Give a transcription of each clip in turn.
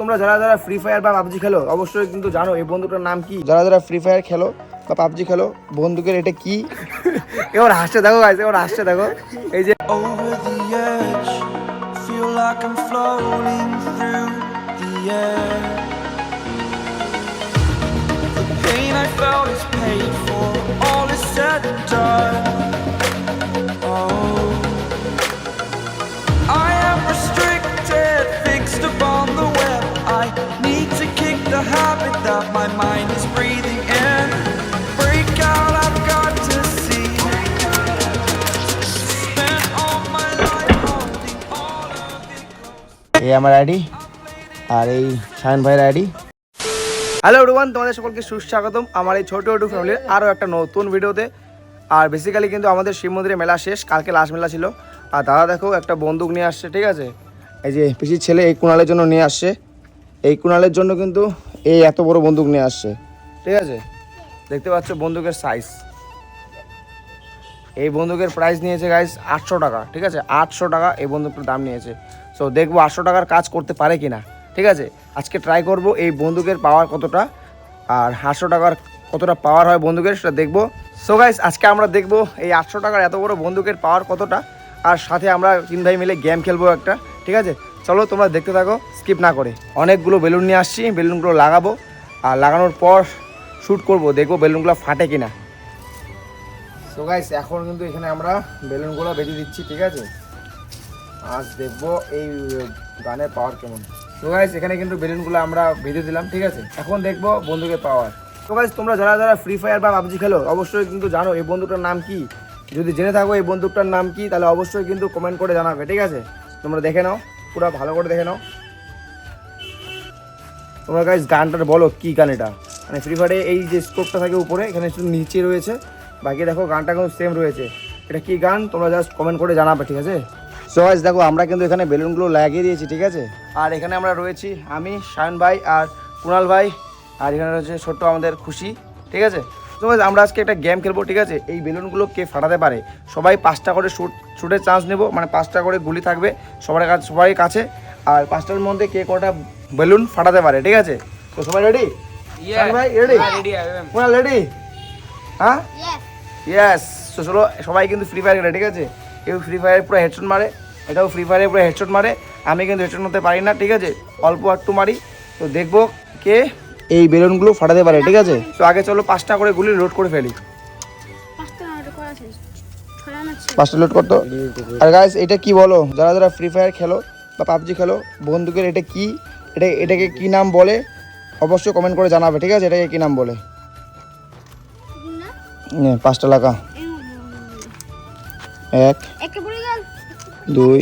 তোমরা যারা যারা ফ্রি ফায়ার বা পাবজি খেলো অবশ্যই কিন্তু জানো এই বন্দুকটার নাম কি। যারা যারা ফ্রি ফায়ার খেলো বা পাবজি খেলো বন্দুকের এটা কি। এবার হাসতে দেখো গাইস, এবার হাসতে দেখো। এই যে Over the edge, feel like I'm floating through the air. The pain I felt is paid for, all is said and done. Oh, I am restricted, fixed upon the web. I need to kick the habit that my mind is breathing in. Break out, I've got to see. Spent all my life holding all of it close. এই আমার ID আর এই শায়ন ভাইয়ের ID. Hello everyone, তোমাদের সকলকে সুস্বাগতম আমার এই ছোট ইউটিউব ফ্যামিলির আরও একটা নতুন ভিডিওতে। আর বেসিক্যালি কিন্তু আমাদের শিব মন্দিরে মেলা শেষ, কালকে লাস্ট মেলা ছিল। আর দাদা দেখো একটা বন্দুক নিয়ে আসছে, ঠিক আছে। এই যে পিসির ছেলে এই কুণালের জন্য নিয়ে আসছে, এই কুণালের জন্য কিন্তু এই এত বড় বন্দুক নিয়ে আসছে, ঠিক আছে। দেখতে পাচ্ছ বন্দুকের সাইজ। এই বন্দুকের প্রাইস নিয়েছে গাইস 800 টাকা, ঠিক আছে। 800 টাকা এই বন্দুকটার দাম নিয়েছে। সো দেখবো 800 টাকার কাজ করতে পারে কিনা, ঠিক আছে। আজকে ট্রাই করব এই বন্দুকের পাওয়ার কতটা আর 800 টাকার কতটা পাওয়ার হয় বন্দুকের, সেটা দেখবো। সো গাইস আজকে আমরা দেখবো এই 800 টাকার এত বড় বন্দুকের পাওয়ার কতটা, আর সাথে আমরা 3 ভাই মিলে গেম খেলবো একটা, ঠিক আছে। চলো তোমরা দেখতে থাকো স্কিপ না করে। অনেকগুলো বেলুন নিয়ে আসছি, বেলুনগুলো লাগাবো আর লাগানোর পর শ্যুট করব, দেখবো বেলুনগুলো ফাটে কিনা। সো গাইস এখন কিন্তু এখানে আমরা বেলুনগুলো বেঁধে দিচ্ছি, ঠিক আছে। আজ দেখবো এই গানের পাওয়ার কেমন। সো গাইস এখানে কিন্তু বেলুনগুলো আমরা বেঁধে দিলাম, ঠিক আছে। এখন দেখবো বন্দুকের পাওয়ার। সো গাইস তোমরা যারা যারা ফ্রি ফায়ার বা পাবজি খেলো অবশ্যই কিন্তু জানো এই বন্দুকটার নাম কি। যদি জেনে থাকো এই বন্দুকটার নাম কি তাহলে অবশ্যই কিন্তু কমেন্ট করে জানাবে, ঠিক আছে। তোমরা দেখে নাও, পুরো ভালো করে দেখে নাও। তোমরা গাইস গানটার বলো কি গান এটা। মানে ফ্রি ফায়ারে এই যে স্কোপটা থাকে উপরে, এখানে শুধু নিচে রয়েছে, বাকি দেখো গানটা কিন্তু সেম রয়েছে। এটা কি গান তোমরা জাস্ট কমেন্ট করে জানাবে, ঠিক আছে। সো গাইস দেখো আমরা কিন্তু এখানে বেলুনগুলো লাগিয়ে দিয়েছি, ঠিক আছে। আর এখানে আমরা রয়েছি আমি, শায়ন ভাই আর কুণাল ভাই, আর এখানে রয়েছে ছোট্ট আমাদের খুশি, ঠিক আছে। তো গাইস আমরা আজকে একটা গেম খেলবো, ঠিক আছে। এই বেলুনগুলো কে ফাটাতে পারে, সবাই 5টা করে শুটের চান্স নেব, মানে 5টা করে গুলি থাকবে সবার কাছে, আর 5টার মধ্যে কে কটা বেলুন ফাটাতে পারে, ঠিক আছে। তো সবাই রেডি? ভাই রেডি? কুণাল রেডি? হ্যাঁ ইয়েস। তো চলো সবাই কিন্তু ফ্রি ফায়ার খেলে, ঠিক আছে। কেউ ফ্রি ফায়ারে পুরো হেডশট মারে, এটাও ফ্রি ফায়ারে পুরো হেডশট মারে। আমি কিন্তু হেডশট মারতে পারি না, ঠিক আছে, অল্প একটু মারি। তো দেখবো কে এই বেলুনগুলো ফাটাতে পারে, ঠিক আছে। তো আগে চলো 5টা করে গুলি লোড করে ফেলি। 5টা লোড করতো। আর গাইস এটা কি বলো, যারা যারা ফ্রি ফায়ার খেলো বা পাবজি খেলো বন্দুকের এটা কি, এটাকে কি নাম বলে অবশ্যই কমেন্ট করে জানাবে, ঠিক আছে। এটাকে কি নাম বলে। 5টা লাগা। 1 2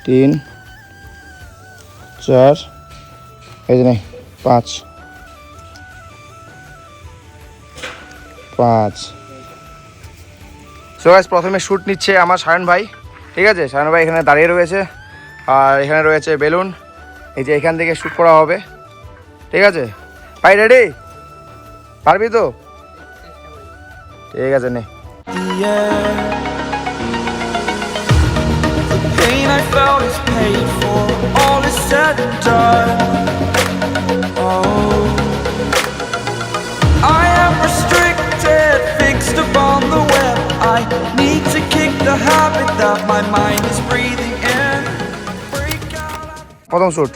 3 4 এই যে 5 সো গাইস প্রথমে শ্যুট নিচ্ছে আমার শায়ন ভাই, ঠিক আছে। শায়ন ভাই এখানে দাঁড়িয়ে রয়েছে, আর এখানে রয়েছে বেলুন, এই যে এখান থেকে শ্যুট করা হবে, ঠিক আছে। ভাই রেডি? পারবি তো? ঠিক আছে নে। The air. The pain I felt is paid for, all is said and done. Oh, I am restricted, fixed upon the web. I need to kick the habit that my mind is breathing in. Break out. প্রথম shoot.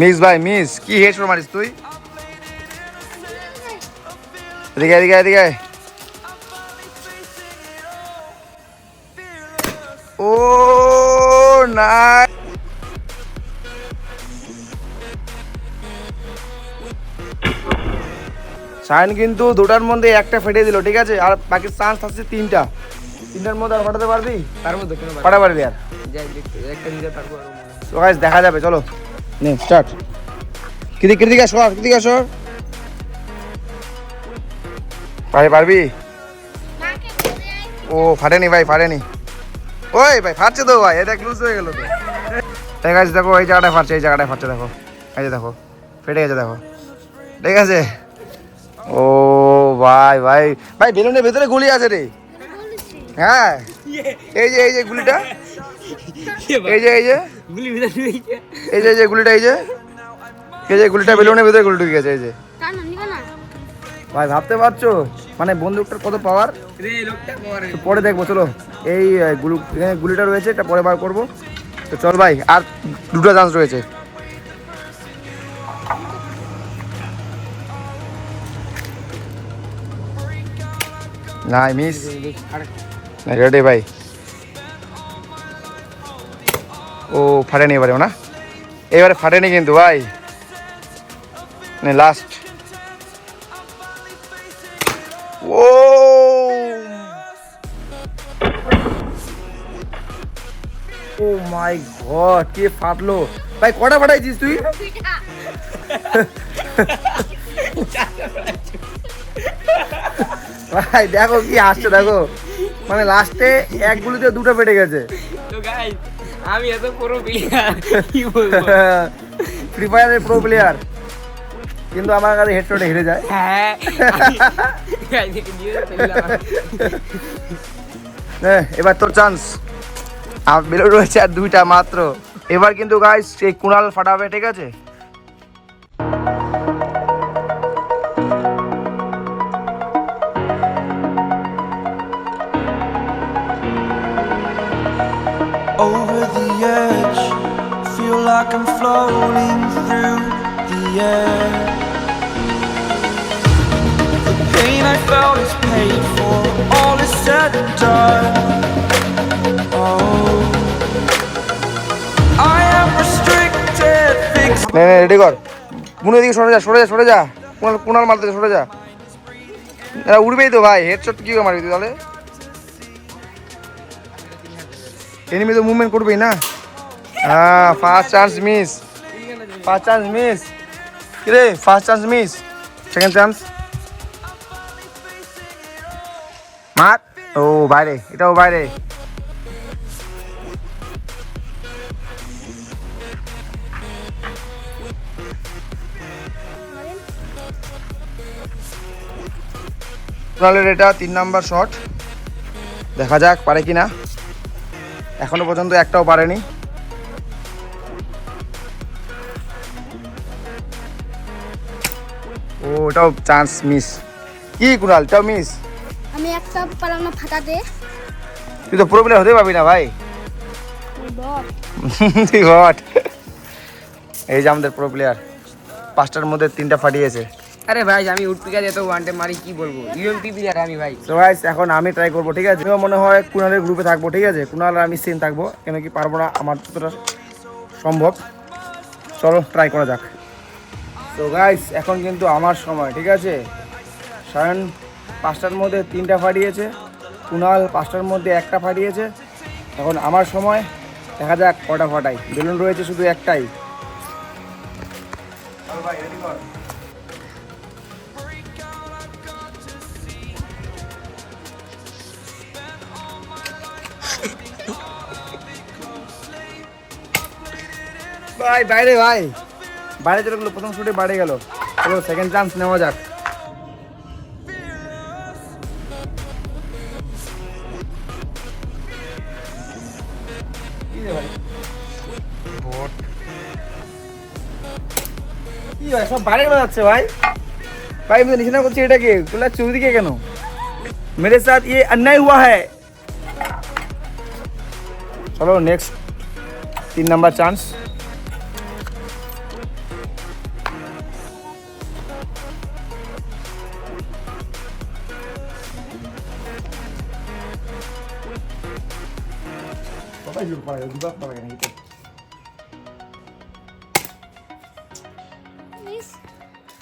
Miss ভাই miss, কি headshot মারিস তুই? এদিকে এদিকে এদিকে। ও না, শায়ন কিন্তু 2টার মধ্যে একটা ফেটে দিল, ঠিক আছে। আর বাকি চান্স আছে 3টার মধ্যে আর ফাটাতে পারবি? তার মধ্যে ফাটা পারবি আর একটা দিতে পারবো। তো গাইস দেখা যাবে, চলো নে স্টার্ট। কিদিকে সর ভাই, পারবি? ও ফাটেনি ভাই, ফাটেনি। ওই ভাই ফাটছে তো ভাই, এটা লুজ হয়ে গেল তো। ঠিক আছে দেখো এই জায়গাটায় ফাটছে, দেখো এই যে দেখো ফেটে গেছে, দেখো, ঠিক আছে। ও ভাই ভাই ভাই বেলুনের ভেতরে গুলি আছে রে। হ্যাঁ এই যে গুলিটা, এই যে গুলি ভিতরে ঢুকেছে। এই যে গুলিটা, এই যে গুলিটা বেলুনের ভিতরে গুলি ঢুকে গেছে। এই যে ভাই ভাবতে পারছো মানে বন্দুকটার কত পাওয়ার। রে লোকটা পরে পরে দেখবো, চলো এই এখানে গুলিটা রয়েছে, এটা পরে বার করবো। তো চল ভাই, আর দুটো চান্স রয়েছে। নাই মিস, রেডি ভাই। ও ফাটেনি এবারে না, এবারে ফাটেনি কিন্তু ভাই। লাস্ট, ও ও মাই গড, কে ফাটলো ভাই? কটা ফাটাইছিস তুই? ভাই দেখো কি আসছে, দেখো মানে লাস্টে এক গুলিতে দুটো পেটে গেছে। তো গাইস আমি এত পুরো প্লেয়ার কি বলবো, ফ্রি ফায়ারের প্রো প্লেয়ার, কিন্তু আমার কাছে হেডশটে হেরে যায়। হ্যাঁ গাইস একে দিয়ে দিলাম। এবার তোর চান্স, আর বেলুন রয়েছে আর দুইটা মাত্র। এবার কিন্তু গাইস সেই কুণাল ফাটাবে, ঠিক আছে? Over the edge, feel like I'm floating through the air. The pain I felt is paid for, all is said and done. Oh, I am restricted, fixed. Ready কর, মুনে দিকে সরে যা, সরে যা। কুণাল মারতে সরে যা, এরা উড়বেই তো ভাই। হেডশট কি করে মারবি তুই তাহলে? এনিমি তো মুভমেন্ট করবেই না। হ্যাঁ, ফার্স্ট চান্স মিস, কিরে first chance miss, second chance মার। ও বাইরে, এটাও বাইরে। কুণালের এটা 3 নাম্বার শট, দেখা যাক পারে কিনা। এখনো পর্যন্ত একটাও পারেনি। ও এটাও চান্স মিস। কি কুণাল, এটাও মিস? আমি একটা পারলাম না ফাটাতে। তুই তো পুরো প্লেয়ার হতে পারবি না ভাই। তুই হট। এই যে আমাদের প্রো প্লেয়ার, 5টার মধ্যে 3টা ফাটিয়েছে। আরে ভাই আমি উঠতে গেলে এত ওয়ানটে মারি কি বলবো, ইউএমপি প্লেয়ার আমি ভাই। তো গাইস এখন আমি ট্রাই করবো, ঠিক আছে? আমিও মনে হয় কুণালের গ্রুপে থাকবো, ঠিক আছে? কুণাল আর আমি সেম থাকবো, কেন কি পারবো না আমার যতটা সম্ভব। চলো ট্রাই করা যাক। তো গাইস এখন কিন্তু আমার সময়, ঠিক আছে? সায়ন 5টার মধ্যে 3টা ফাটিয়েছে, কুণাল 5টার মধ্যে 1টা ফাটিয়েছে। এখন আমার সময়, দেখা যাক কটা ফাটাই। বেলুন রয়েছে শুধু একটাই। ভাই রেডি কর। ভাই বাইরে, বাইরে চলে গেলো, প্রথম শুটে বাইরে গেল। চলো সেকেন্ড চান্স নেওয়া যাক। কি ভাই সব বাইরে গেলে যাচ্ছে ভাই। ভাই আমি তো নিশানা করছি এটাকে, তোলা চৌদিকে কেন? মেরে সাথ ये अन्याय हुआ है। চলো নেক্সট 3 নাম্বার চান্স।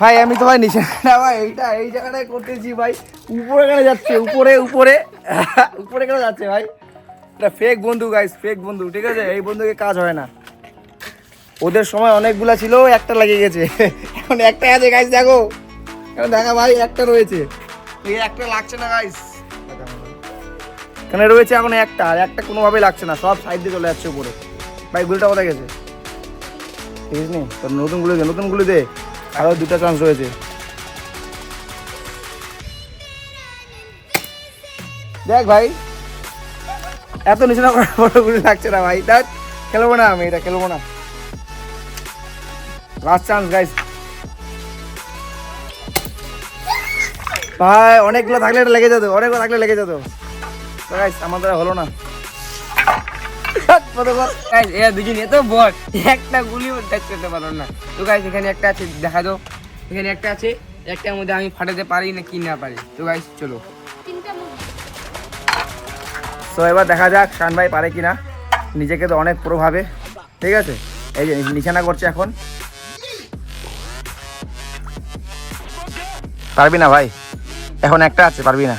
ভাই আমি তো ভাই নিশানা ভাই এইটা এই জায়গাটায় করতেছি ভাই, উপরে কেন যাচ্ছে? উপরে কেন যাচ্ছে ভাই? এটা ফেক বন্ধু গাইস, ফেক বন্ধু, ঠিক আছে? এই বন্ধুকে কাজ হয় না। ওদের সময় অনেকগুলা ছিল, একটা লাগিয়ে গেছে। এখন একটা আছে গাইস, দেখো এখন দেখা ভাই, একটা রয়েছে, এই একটা লাগছে না গাইস। এখানে রয়েছে এখন একটা, আর একটা কোনোভাবেই লাগছে না, সব সাইড দিয়ে চলে যাচ্ছে উপরে। ভাই গুলিটা কোথায় গেছে? ঠিক আছে নি, তোর নতুন গুলি দে, আরও 2টা চান্স রয়েছে। দেখ ভাই এত নিচে না বড় গুলি লাগছে না ভাই, দেখ খেলবো না, আমি এটা খেলবো না। লাস্ট চান্স গাইস ভাই, অনেকগুলো থাকলে এটা লেগে যেত, অনেকগুলো থাকলে লেগে যেত। তো গাইস আমাদের হলো না। গাইস এরা দুজন এত বট, একটা গুলি টাচ করতে পারলাম না। তো গাইস এখানে একটা আছে, দেখা দাও, এখানে একটা আছে, একটার মধ্যে আমি ফাটাতে পারি না কি না পারি। তো গাইস চলো। তিনটা মুরগি। তো এবার দেখা যাক শান ভাই পারে কিনা, নিজেকে তো অনেক প্রো ভাবে, ঠিক আছে। এই যে নিশানা করছে এখন, পারবি না ভাই, এখন একটা আছে, পারবি না,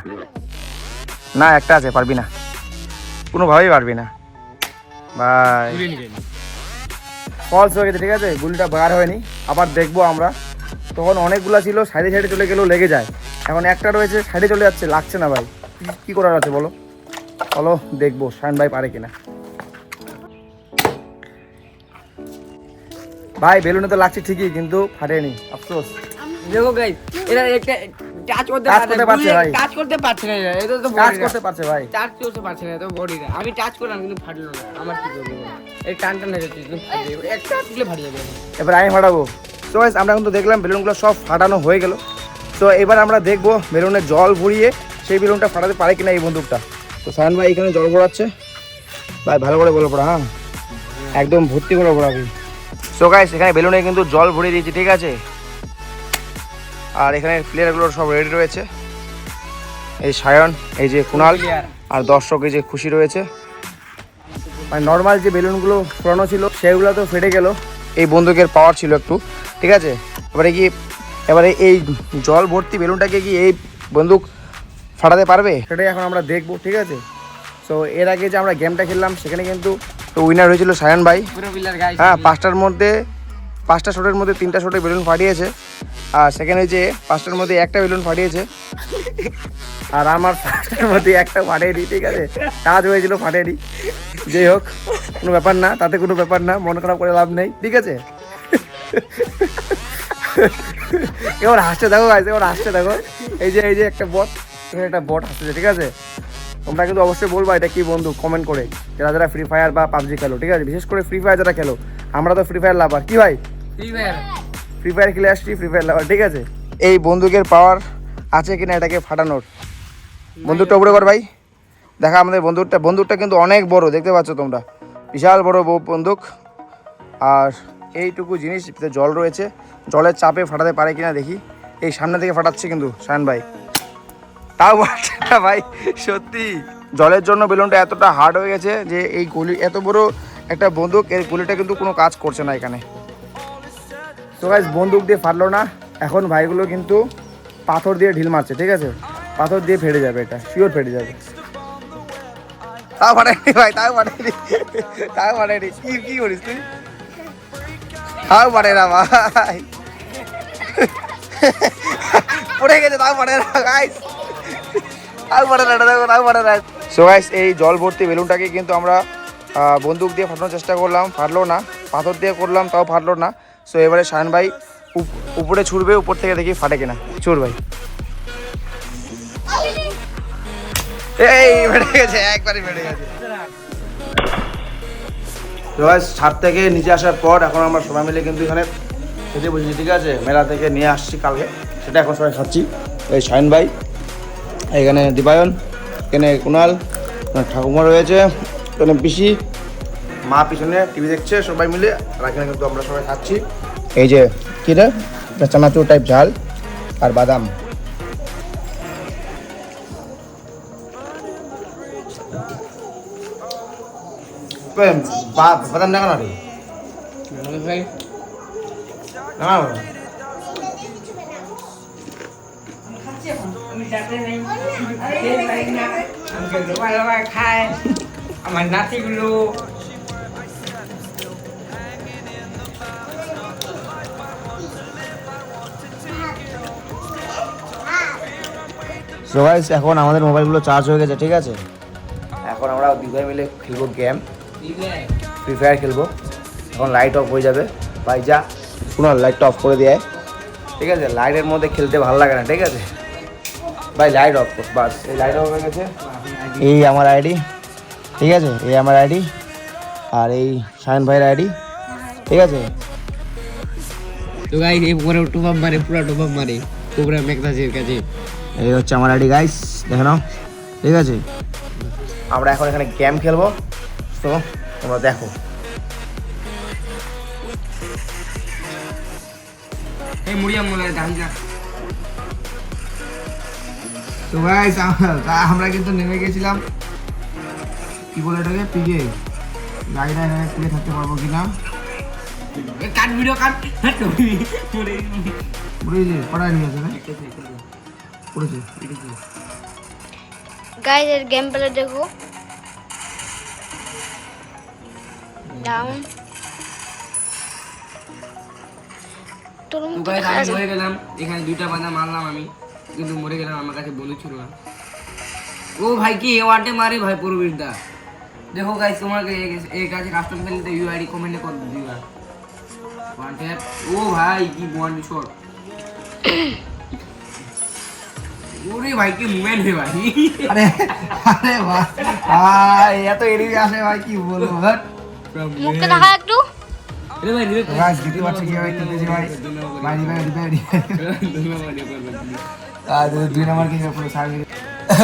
না একটা আছে, পারবি না, কোনোভাবেই পারবি না ভাই, ফলস হয়ে গেছে, ঠিক আছে, গুলিটা বার হয়নি। আবার দেখবো আমরা, তখন অনেকগুলা ছিল, সাইডে সাইডে চলে গেলেও লেগে যায়, এখন একটা রয়েছে সাইডে চলে যাচ্ছে, লাগছে না ভাই, কি করার আছে বলো। চলো দেখবো শান ভাই পারে কিনা। ভাই বেলুনে তো লাগছে ঠিকই, কিন্তু ফাটেনি, আফসোস। দেখো গাইস এরা একটা টাচ করতে Touch করতে পারছে ভাই। টাচ করতে পারছে না এরা, এটা তো কাজ করতে পারছে ভাই। টাচ করতে পারছে না, তো বডিটা আমি টাচ করলাম কিন্তু ফাটলো না। আমার কি করবো, এই টান টান হয়ে যাচ্ছে, কিন্তু ফাটে যাবে, একটা তুলে ফাটিয়ে যাবে। এবার আমি ফাটাবো। তো গাইস আমরা কিন্তু দেখলাম বেলুনগুলো সব ফাটানো হয়ে গেল। তো এবার আমরা দেখবো বেলুনে জল ভরিয়ে সেই বেলুনটা ফাটাতে পারে কিনা এই বন্দুকটা। তো সায়ন ভাই এখানে জল ভরাচ্ছে, ভাই ভালো করে বলে পড়া, হ্যাঁ একদম ভর্তি করে ভরাবি। তো গাইস এখানে বেলুনে কিন্তু জল ভরিয়ে দিয়েছি, ঠিক আছে, আর এখানে প্লেয়ারগুলো সব রেডি রয়েছে, এই সায়ন, এই যে কুণাল, আর দর্শক এই যে খুশি রয়েছে। মানে নর্মাল যে বেলুনগুলো পুরানো ছিল সেগুলো তো ফেটে গেল, এই বন্দুকের পাওয়ার ছিল একটু, ঠিক আছে। এবারে এই জল ভর্তি বেলুনটাকে কি এই বন্দুক ফাটাতে পারবে, সেটাই এখন আমরা দেখবো, ঠিক আছে। সো এর আগে যে আমরা গেমটা খেললাম সেখানে কিন্তু উইনার হয়েছিল সায়ন ভাই, পুরো পিলার গাইস। হ্যাঁ, পাঁচটা শটের মধ্যে 3টা শটে বেলুন ফাটিয়েছে, আর সেকেন্ড হয়েছে 5টার মধ্যে একটা বেলুন ফাটিয়েছে, আর আমার 5টার মধ্যে একটা ফাটেনি, ঠিক আছে, কাজ হয়েছিল ফাটেনি। যাই হোক, কোনো ব্যাপার না, তাতে কোনো ব্যাপার না, মন খারাপ করে লাভ নেই, ঠিক আছে। এবার হাসতে দেখো গাইস, এবার হাসতে দেখো, এই যে একটা বট, এখানে একটা বট হাসতেছে, ঠিক আছে। তোমরা কিন্তু অবশ্যই বলবা এটা কি বন্ধু, কমেন্ট করে, যারা যারা ফ্রি ফায়ার বা পাবজি খেলো, ঠিক আছে, বিশেষ করে ফ্রি ফায়ার যারা খেলো, আমরা তো ফ্রি ফায়ার লাভার, কি ভাই, ফ্রি ফায়ার খেলে আসছি, ফ্রি ফায়ার লাভার, ঠিক আছে। এই বন্দুকের পাওয়ার আছে কিনা এটাকে ফাটানোর, বন্দুকটা উপরে কর ভাই, দেখা আমাদের বন্দুকটা কিন্তু অনেক বড়, দেখতে পাচ্ছ তোমরা, বিশাল বড় বন্দুক, আর এইটুকু জিনিস জল রয়েছে, জলের চাপে ফাটাতে পারে কিনা দেখি। এই সামনে থেকে ফাটাচ্ছে কিন্তু শায়ন ভাই, তাও পারছে না ভাই, সত্যি জলের জন্য বেলুনটা এতটা হার্ড হয়ে গেছে যে এই গুলি, এত বড় একটা বন্দুক, এর গুলিটা কিন্তু কোনো কাজ করছে না এখানে। তো গাইস বন্দুক দিয়ে ফাটলো না, এখন ভাইগুলো কিন্তু পাথর দিয়ে ঢিল মারছে, ঠিক আছে, পাথর দিয়ে ফেটে যাবে, এটা শিওর ফেটে যাবে। তাও ফাটেনি ভাই, তাও ফাটেনি, কি করিস তুই, তাও ফাটে না ভাই, পড়ে গেছে, তাও ফাটে না গাইস, সো গাইস এই জল ভর্তি বেলুনটাকে কিন্তু আমরা বন্দুক দিয়ে ফাটানোর চেষ্টা করলাম, ফাটলো না, পাথর দিয়ে করলাম, তাও ফাটলো না। সো এবারে শায়ন ভাই উপরে ছুটবে, উপর থেকে দেখি ফাটে কিনা, ছুট ভাই, এই ফেটে গেছে, একবারই ফেটে গেছে। তো গাইস ছাদ থেকে নিচে আসার পর এখন আমরা সবাই মিলে কিন্তু এখানে খেতে বসেছি, ঠিক আছে, মেলা থেকে নিয়ে আসছি কালকে, সেটা এখন সবাই খাচ্ছি। এই শায়ন ভাই, এখানে দীপায়ন, এখানে কুণাল, ঠাকুমা রয়েছে, এখানে পিসি, মা পিছনে টিভি দেখছে, সবাই মিলে, আর এখানে কিন্তু আমরা সবাই খাচ্ছি। এই যে কি রে, চানাচুর টাইপ ঝাল আর বাদাম, বাদাম দেখা না রে, খায় আমার নাতিগুলো। সো গাইস এখন আমাদের মোবাইলগুলো চার্জ হয়ে গেছে, ঠিক আছে, এখন আমরা দুই মিলে খেলবো গেম, ফ্রি ফায়ার খেলবো। এখন লাইট অফ হয়ে যাবে, ভাই যা শোনো, লাইটটা অফ করে দিয়ে, ঠিক আছে, লাইটের মধ্যে খেলতে ভালো লাগে না, ঠিক আছে ভাই, লাইট অফ কর, বাস এই লাইট অফ হয়ে গেছে, এই আমার আইডি, ঠিক আছে, এই আমার আইডি আর এই শায়ন ভাইয়ের আইডি, ঠিক আছে। তো গাইস এই পরে টুপাম মারে, পুরো টুপাম মারে কোবরা মেকদাসের কাছে। এই হচ্ছে আমার আইডি গাইস, দেখে নাও, ঠিক আছে। আমরা এখন এখানে গেম খেলবো, তো তোমরা দেখো। এই মুড়িয়া মোলা দাঙ্গা। তো গাইস আমরা কিন্তু নেমে গেছিলাম, কি বলে এটাকে, পিকে। গাড়িটা এখানে পিকে থাকতে পারবো কিনা, কাট ভিডিও কাট। বুঝেছি, পড়ায় নিয়ে আছে না, পড়েছে। গাইস এর গেম প্লে দেখো। ডাউন তোর তো মতো গাইস দেখা আমি যাচ্ছে। মরে গেলাম, এখানে দুইটা বাঁধা মারলাম আমি, কিন্তু মরে গেলাম, আমার কাছে বন্ধু ছিল না। ও ভাই কি এ ওয়ানটে মারে ভাই পুরবীর দা। দেখো গাইস তোমাকে এই কাছে কাস্টম খেলতে ইউআইডি কমেন্টে কর দিবা ওয়ান ট্যাপ। ও ভাই কি বন্ড শট, ওরে ভাই কি মুভমেন্ট হে ভাই। আরে আরে ভাই এত এরিয়া আসে ভাই, কি বলবো। মুখটা দেখা একটু। আরে ভাই রিভেট গাইস দিতে পারছে কি ভাই, খেলতেছি ভাই, ভাই রিভাইড আর 2 নাম্বার কি পুরো সার্ভিস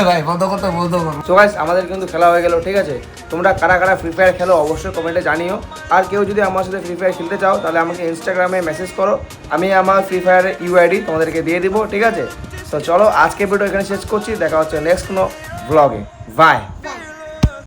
ভাই, বন্ধ করতে বলতো। সো গাইস আমাদের কিন্তু খেলা হয়ে গেল, ঠিক আছে। তোমরা কারা কারা ফ্রি ফায়ার খেলো অবশ্যই কমেন্টে জানিও। আর কেউ যদি আমার সাথে ফ্রি ফায়ার খেলতে চাও তাহলে আমাকে ইনস্টাগ্রামে মেসেজ করো, আমি আমার ফ্রি ফায়ারের ইউআইডি তোমাদেরকে দিয়ে দিব, ঠিক আছে। তো চলো আজকে ভিডিও এখানে শেষ করছি, দেখা হচ্ছে নেক্সট কোনো ব্লগে, বাই।